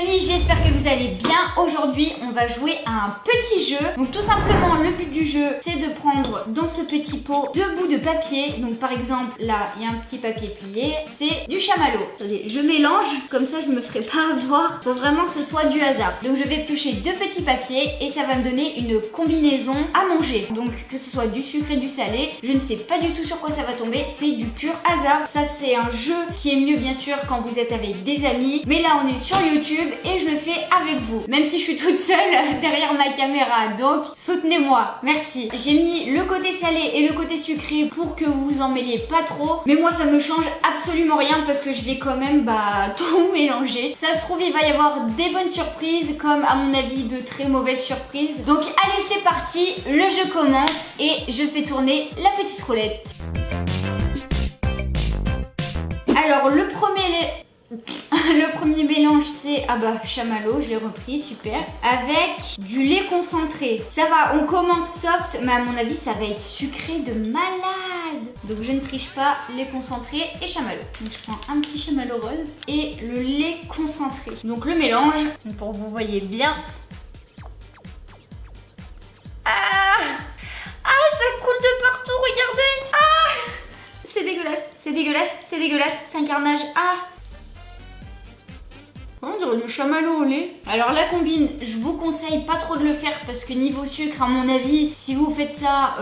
amis, j'espère que vous allez bien. Aujourd'hui, on va jouer à un petit jeu. Donc tout simplement, le but du jeu, c'est de prendre dans ce petit pot deux bouts de papier. Donc par exemple, là, il y a un petit papier plié. C'est du chamallow. Attendez, je mélange, comme ça je me ferai pas avoir. Faut vraiment que ce soit du hasard. Donc je vais piocher deux petits papiers et ça va me donner une combinaison à manger. Donc que ce soit du sucré, du salé, je ne sais pas du tout sur quoi ça va tomber. C'est du pur hasard. Ça, c'est un jeu qui est mieux bien sûr quand vous êtes avec des amis. Mais là, on est sur YouTube et je le fais avec vous. Même si je suis toute seule derrière ma caméra. Donc, soutenez-moi. Merci. J'ai mis le côté salé et le côté sucré pour que vous vous en mêliez pas trop. Mais moi, ça me change absolument rien parce que je vais quand même tout mélanger. Ça se trouve, il va y avoir des bonnes surprises comme à mon avis de très mauvaises surprises. Donc, allez, c'est parti. Le jeu commence et je fais tourner la petite roulette. Alors, le premier mélange, c'est chamallow, je l'ai repris, super. Avec du lait concentré. Ça va, on commence soft, mais à mon avis, ça va être sucré de malade. Donc je ne triche pas, lait concentré et chamallow. Donc je prends un petit chamallow rose et le lait concentré. Donc le mélange, pour que vous voyez bien. Ça coule de partout, regardez. C'est dégueulasse, c'est dégueulasse, c'est dégueulasse, c'est un carnage. On dirait du chamallow au lait. Alors la combine, je vous conseille pas trop de le faire parce que niveau sucre, à mon avis, si vous faites ça,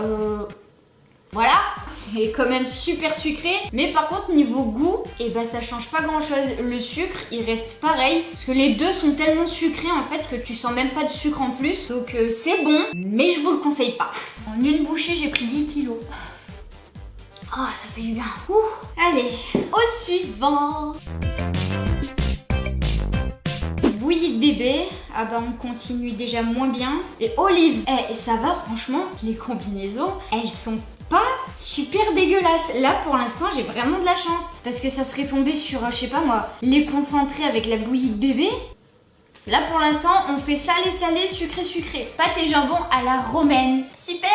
voilà, c'est quand même super sucré. Mais par contre, niveau goût, ça change pas grand chose. Le sucre, il reste pareil. Parce que les deux sont tellement sucrés en fait que tu sens même pas de sucre en plus. Donc c'est bon, mais je vous le conseille pas. En une bouchée, j'ai pris 10 kilos. Ça fait du bien. Allez, au suivant. Bouillie de bébé. On continue déjà moins bien. Et olive. Ça va franchement, les combinaisons, elles sont pas super dégueulasses. Là pour l'instant j'ai vraiment de la chance. Parce que ça serait tombé sur, je sais pas moi, les concentrés avec la bouillie de bébé. Là pour l'instant on fait salé salé, sucré sucré. Pâte et jambon à la romaine. Super.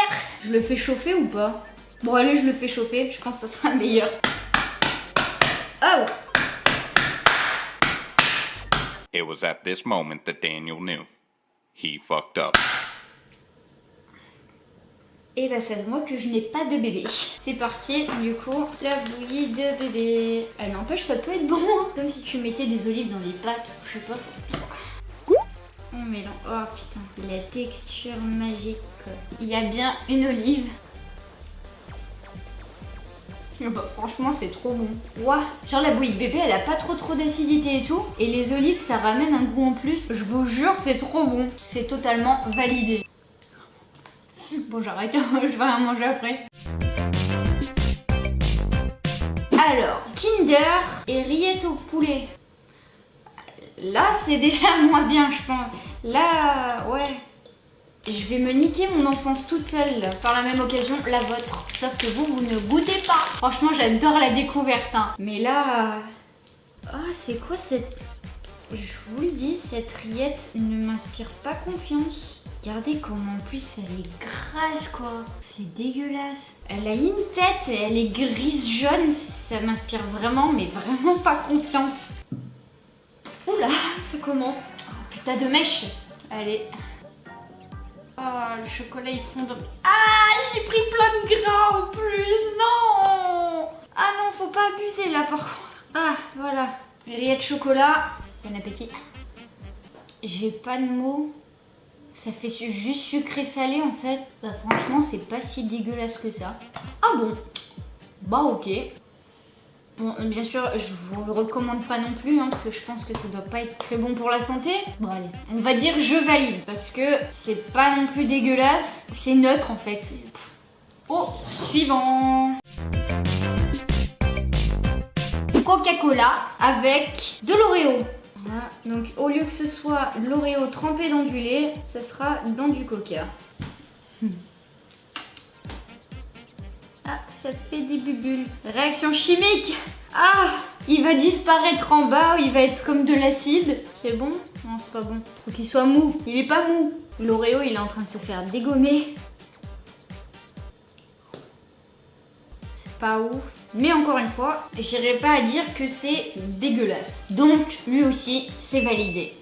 Je le fais chauffer ou pas? Bon allez, je le fais chauffer, je pense que ça sera meilleur. It was at this moment that Daniel knew. He fucked up. Et ça se voit que je n'ai pas de bébé. C'est parti, du coup, la bouillie de bébé. N'empêche, ça peut être bon, hein. Comme si tu mettais des olives dans des pâtes, je sais pas. On mélange. Oh putain, la texture magique. Il y a bien une olive. Franchement c'est trop bon. Genre la bouillie de bébé elle a pas trop d'acidité et tout. Et les olives ça ramène un goût en plus. Je vous jure c'est trop bon. C'est totalement validé. Bon j'arrête, je vais rien manger après. Alors, Kinder et rillettes au poulet. Là c'est déjà moins bien je pense. Là ouais. Je vais me niquer mon enfance toute seule, par la même occasion, la vôtre. Sauf que vous ne goûtez pas. Franchement, j'adore la découverte. Mais là... c'est quoi cette... Je vous le dis, cette rillette ne m'inspire pas confiance. Regardez comment en plus elle est grasse, quoi. C'est dégueulasse. Elle a une tête et elle est grise jaune. Ça m'inspire vraiment, mais vraiment pas confiance. Oula, ça commence. Putain de mèche. Allez... le chocolat il fond dans... j'ai pris plein de gras en plus, non. Non, faut pas abuser là par contre. Voilà. Rillettes de chocolat. Bon appétit. J'ai pas de mots. Ça fait juste sucré salé en fait. Franchement, c'est pas si dégueulasse que ça. Ok. Bon, bien sûr, je vous le recommande pas non plus, parce que je pense que ça doit pas être très bon pour la santé. Bon, allez, on va dire je valide, parce que c'est pas non plus dégueulasse. C'est neutre, en fait. Suivant. Coca-Cola avec de l'Oreo. Voilà, donc au lieu que ce soit l'Oreo trempé dans du lait, ça sera dans du Coca. Ça fait des bulles. Réaction chimique. Il va disparaître en bas, il va être comme de l'acide. C'est bon? Non, c'est pas bon. Faut qu'il soit mou. Il est pas mou. L'Oreo, il est en train de se faire dégommer. C'est pas ouf. Mais encore une fois, j'irai pas à dire que c'est dégueulasse. Donc, lui aussi, c'est validé.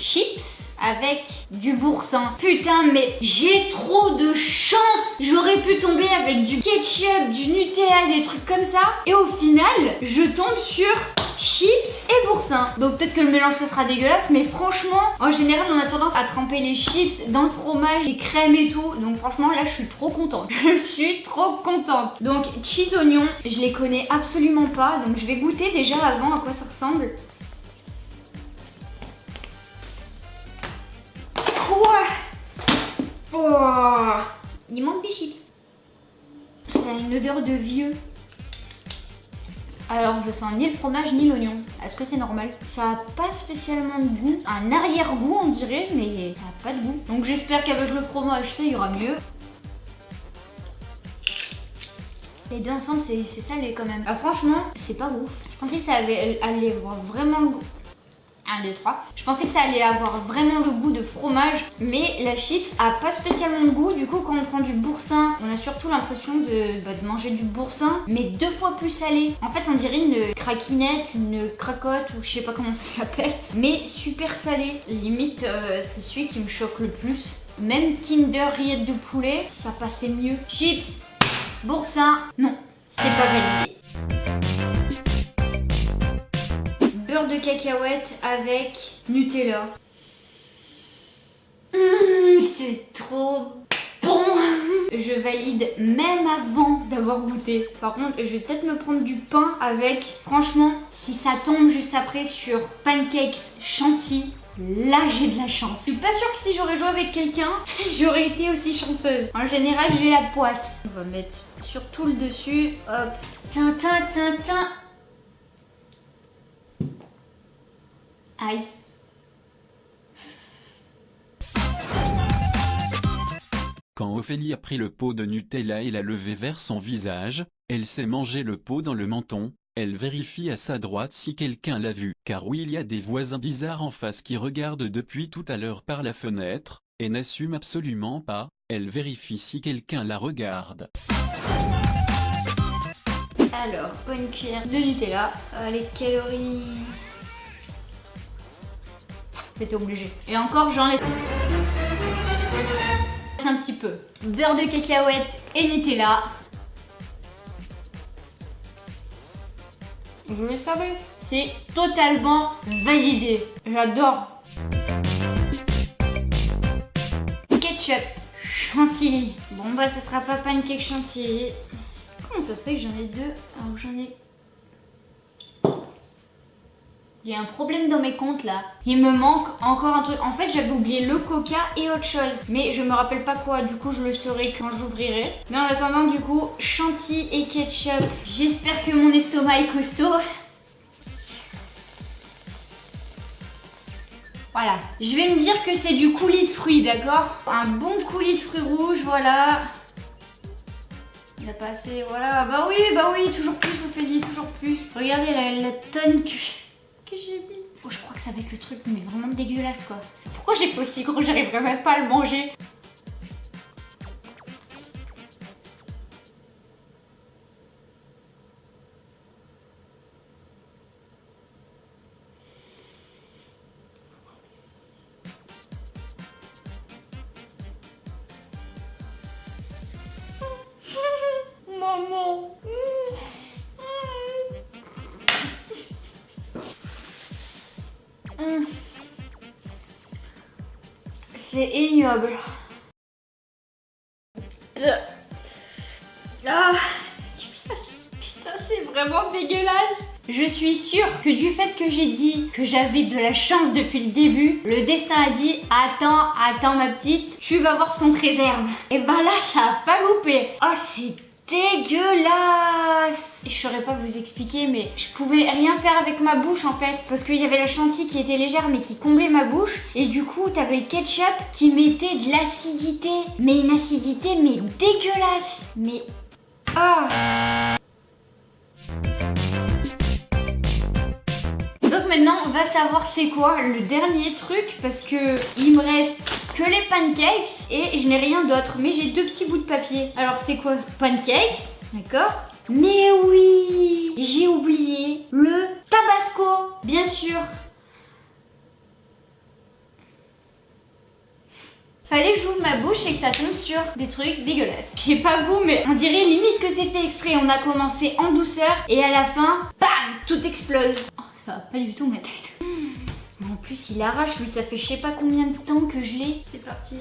chips avec du boursin. Putain, mais j'ai trop de chance. J'aurais pu tomber avec du ketchup, du Nutella, des trucs comme ça. Et au final, je tombe sur chips et boursin. Donc peut-être que le mélange ça sera dégueulasse, mais franchement, en général on a tendance à tremper les chips dans le fromage, les crèmes et tout. Donc franchement là je suis trop contente. Je suis trop contente. Donc cheese oignon, je les connais absolument pas. Donc je vais goûter déjà avant à quoi ça ressemble. Quoi? Oh, il manque des chips. Ça a une odeur de vieux. Alors je sens ni le fromage ni l'oignon. Est-ce que c'est normal? Ça a pas spécialement de goût. Un arrière-goût on dirait, mais ça a pas de goût. Donc j'espère qu'avec le fromage ça ira mieux. Les deux ensemble c'est salé quand même. Franchement c'est pas ouf. Je pensais que ça allait avoir vraiment le goût. 1, 2, 3. Je pensais que ça allait avoir vraiment le goût de fromage, mais la chips a pas spécialement de goût. Du coup, quand on prend du boursin, on a surtout l'impression de manger du boursin, mais 2 fois plus salé. En fait, on dirait une craquinette, une cracotte, ou je sais pas comment ça s'appelle, mais super salé. Limite, c'est celui qui me choque le plus. Même Kinder rillettes de poulet, ça passait mieux. Chips, boursin, non, c'est pas validé. Beurre de cacahuète avec Nutella. C'est trop bon. Je valide même avant d'avoir goûté. Par contre, je vais peut-être me prendre du pain avec. Franchement, si ça tombe juste après sur pancakes chantilly, là j'ai de la chance. Je suis pas sûre que si j'aurais joué avec quelqu'un, j'aurais été aussi chanceuse. En général, j'ai la poisse. On va mettre sur tout le dessus. Hop. Tintin, tintin. Aïe. Quand Ophélie a pris le pot de Nutella et l'a levé vers son visage, elle s'est mangé le pot dans le menton. Elle vérifie à sa droite si quelqu'un l'a vu. Car oui, il y a des voisins bizarres en face qui regardent depuis tout à l'heure par la fenêtre, et n'assument absolument pas. Elle vérifie si quelqu'un la regarde. Alors, une cuillère de Nutella. Les calories... J'étais obligée. Et encore, j'en laisse un petit peu. Beurre de cacahuète et Nutella. Je le savais. C'est totalement validé. J'adore. Ketchup chantilly. Bon bah ce sera pas pancake chantilly. Comment ça se fait que j'en ai deux alors que j'en ai... Il y a un problème dans mes comptes là. Il me manque encore un truc. En fait, j'avais oublié le coca et autre chose. Mais je me rappelle pas quoi. Du coup, je le saurai quand j'ouvrirai. Mais en attendant, du coup, chantilly et ketchup. J'espère que mon estomac est costaud. Voilà. Je vais me dire que c'est du coulis de fruits, d'accord? Un bon coulis de fruits rouges, voilà. Il a pas assez, voilà. Bah oui, toujours plus, Ophélie, toujours plus. Regardez la tonne que j'ai mis. Oh, je crois que ça va être le truc mais vraiment dégueulasse quoi. Pourquoi j'ai fait aussi gros? J'arriverai même pas à le manger. Maman. C'est ignoble. Ah, putain, c'est vraiment dégueulasse. Je suis sûre que du fait que j'ai dit que j'avais de la chance depuis le début, le destin a dit attends ma petite, tu vas voir ce qu'on te réserve. Et bah là, ça a pas loupé. Oh, c'est dégueulasse. Je saurais pas vous expliquer mais je pouvais rien faire avec ma bouche en fait parce qu'il y avait la chantilly qui était légère mais qui comblait ma bouche et du coup t'avais le ketchup qui mettait de l'acidité, mais une acidité mais dégueulasse, mais ah. Donc maintenant on va savoir c'est quoi le dernier truc parce que il me reste que les pancakes et je n'ai rien d'autre mais j'ai 2 petits bouts de papier. Alors c'est quoi? Pancakes, d'accord? Mais oui, j'ai oublié le tabasco, bien sûr. Fallait que j'ouvre ma bouche et que ça tombe sur des trucs dégueulasses. Je sais pas vous, mais on dirait limite que c'est fait exprès. On a commencé en douceur et à la fin, bam, tout explose. Oh, ça va pas du tout ma tête. En plus, il arrache, lui, ça fait je sais pas combien de temps que je l'ai. C'est parti.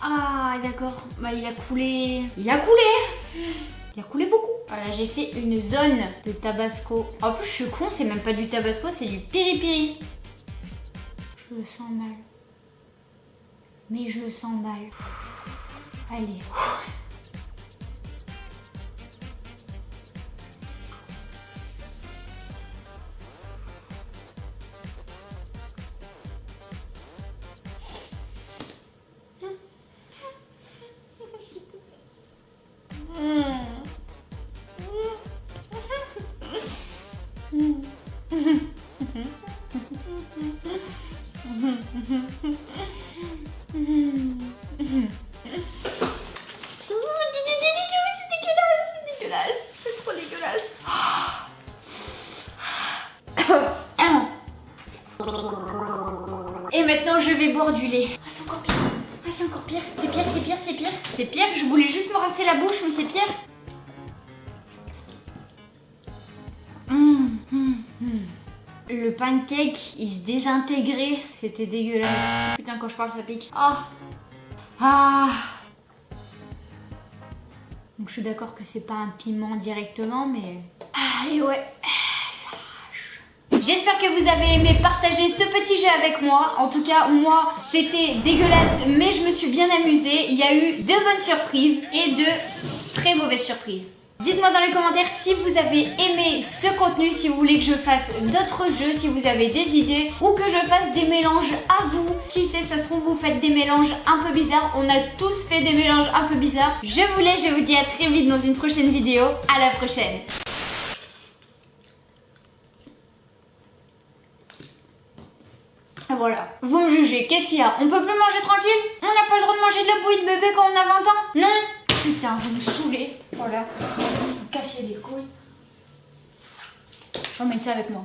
Ah, d'accord. Bah, il a coulé. Il a coulé. Il a coulé beaucoup. Voilà, j'ai fait une zone de tabasco. En plus, je suis con, c'est même pas du tabasco, c'est du piri-piri. Je le sens mal. Mais je le sens mal. Allez. C'est trop dégueulasse. Et maintenant je vais boire du lait. Ah, c'est encore pire. Ah, c'est encore pire. C'est pire, c'est pire, c'est pire. C'est pire. Je voulais juste me rincer la bouche, mais c'est pire. Le pancake, il se désintégrait. C'était dégueulasse. Putain, quand je parle, ça pique. Ah. Ah. Donc je suis d'accord que c'est pas un piment directement, mais... Ah, et ouais, ça arrache. J'espère que vous avez aimé partager ce petit jeu avec moi. En tout cas, moi, c'était dégueulasse, mais je me suis bien amusée. Il y a eu de bonnes surprises et de très mauvaises surprises. Dites-moi dans les commentaires si vous avez aimé ce contenu, si vous voulez que je fasse d'autres jeux, si vous avez des idées ou que je fasse des mélanges à vous. Qui sait, ça se trouve vous faites des mélanges un peu bizarres. On a tous fait des mélanges un peu bizarres. Je vous laisse, je vous dis à très vite dans une prochaine vidéo. À la prochaine. Voilà, vous me jugez, qu'est-ce qu'il y a? On peut plus manger tranquille? On n'a pas le droit de manger de la bouillie de bébé quand on a 20 ans? Non? Putain, vous me saoulez. Voilà, vous me cachez les couilles. J'emmène ça avec moi.